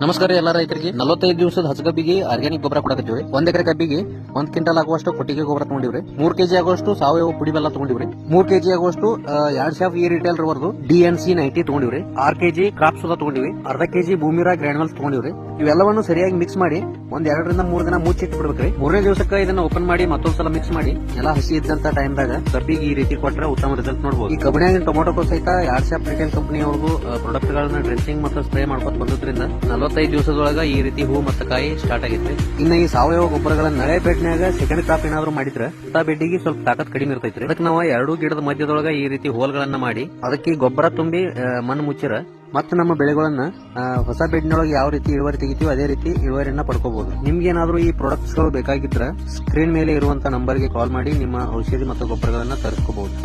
ನಮಸ್ಕಾರ ಎಲ್ಲ ರೈತರಿಗೆ 45 ದಿವಸದ ಹಸಗಬ್ಬಿಗೆ ಆರ್ಗ್ಯಾನಿಕ್ ಗೊಬ್ಬರ ಕೊಡಕತ್ತೀವಿ. 1 ಎಕರೆ ಕಬ್ಬಿಗೆ 1 ಕ್ವಿಂಟಲ್ ಆಗುವಷ್ಟು ಕೊಟ್ಟಿಗೆ ಗೊಬ್ಬರ ತಗೊಂಡಿವ್ರಿ. 3 ಕೆಜಿ ಆಗುವಷ್ಟು ಸಾವಯವ ಪುಡಿ ಬೆಲ್ಲ ತಗೊಂಡಿವ್ರಿ. 3 ಕೆಜಿ ಆಗುವಷ್ಟು 2 ಶಾಫ್ ಈ ರಿಟೇಲ್ ರವರ್ದು DNC 90 ತಗೊಂಡಿವ್ರಿ. 6 ಕೆಜಿ ಕ್ರಾಪ್ ಸುಧಾ ತಗೊಂಡಿವಿ. ಅರ್ಧ ಕೆಜಿ ಭೂಮಿರಾ ಗ್ರಾನ್ಯುಲ್ಸ್ ತಗೊಂಡಿವ್ರಿ. ಇವೆಲ್ಲವನ್ನು ಸರಿಯಾಗಿ ಮಿಕ್ಸ್ ಮಾಡಿ 2 ರಿಂದ 3 ದಿನ ಮುಚ್ಚಿಟ್ಟು ಬಿಡ್ಬೇಕ್ರಿ. 3ನೇ ದಿವಸಕ್ಕೆ ಇದನ್ನ ಓಪನ್ ಮಾಡಿ ಮತ್ತೊಂದ್ಸಲ ಮಿಕ್ಸ್ ಮಾಡಿ ಎಲ್ಲ ಹಸಿ ಇದ್ದಂತ ಟೈಮ್ದಾಗ ಕಬ್ಬಿಗೆ ಈ ರೀತಿ ಕೊಟ್ರೆ ಉತ್ತಮ ರಿಸಲ್ಟ್ ನೋಡಬಹುದು. ಈ ಕಬ್ಬಿನಾಗಿನ ಟೊಮೊಟೊ ಸಹಿತ 2 ಶಾಫ್ ರಿಟೇಲ್ ಕಂಪನಿ ಅವ್ರಿಗೂ ಪ್ರಾಡಕ್ಟ್ ಗಳನ್ನ ಡ್ರೆಂಚಿಂಗ್ ಮತ್ತು ಸ್ಪ್ರೇ ಮಾಡ್ಕೊತ ಬಂದ್ರಿಂದ 45 ದಿವಸದೊಳಗ ಈ ರೀತಿ ಹೂ ಮತ್ತು ಕಾಯಿ ಸ್ಟಾರ್ಟ್ ಆಗೈತ್ರಿ. ಇನ್ನು ಈ ಸಾವಯವ ಗೊಬ್ಬರಗಳನ್ನ ನಳೆ ಬೆಡ್ನ್ಯಾಗ ಸೆಕೆಂಡ್ ಕ್ರಾಪ್ ಏನಾದ್ರು ಮಾಡಿದ್ರೆ ಅಂತ ಬೆಡ್ಡಿಗೆ ಸ್ವಲ್ಪ ತಾಕತ್ ಕಡಿಮೆ ಇರ್ತೈತ್ರಿ. ಅದಕ್ಕೆ ನಾವು 2 ಗಿಡದ ಮಧ್ಯದೊಳಗ ಈ ರೀತಿ ಹೋಲ್ಗಳನ್ನ ಮಾಡಿ ಅದಕ್ಕೆ ಗೊಬ್ಬರ ತುಂಬಿ ಮಣ್ಣು ಮುಚ್ಚಿರ ಮತ್ತೆ ನಮ್ಮ ಬೆಳೆಗಳನ್ನ ಹೊಸ ಬೆಡ್ನೊಳಗೆ ಯಾವ ರೀತಿ ಇಳುವರಿ ತೆಗಿತೀವಿ ಅದೇ ರೀತಿ ಇಳುವರಿಯನ್ನ ಪಡ್ಕೋಬಹುದು. ನಿಮ್ಗೆ ಏನಾದ್ರು ಈ ಪ್ರಾಡಕ್ಟ್ಸ್ ಗಳು ಬೇಕಾಗಿದ್ರೆ ಸ್ಕ್ರೀನ್ ಮೇಲೆ ಇರುವಂತ ನಂಬರ್ಗೆ ಕಾಲ್ ಮಾಡಿ ನಿಮ್ಮ ಔಷಧಿ ಮತ್ತು ಗೊಬ್ಬರಗಳನ್ನ ತರಿಸ್ಕೋಬಹುದು.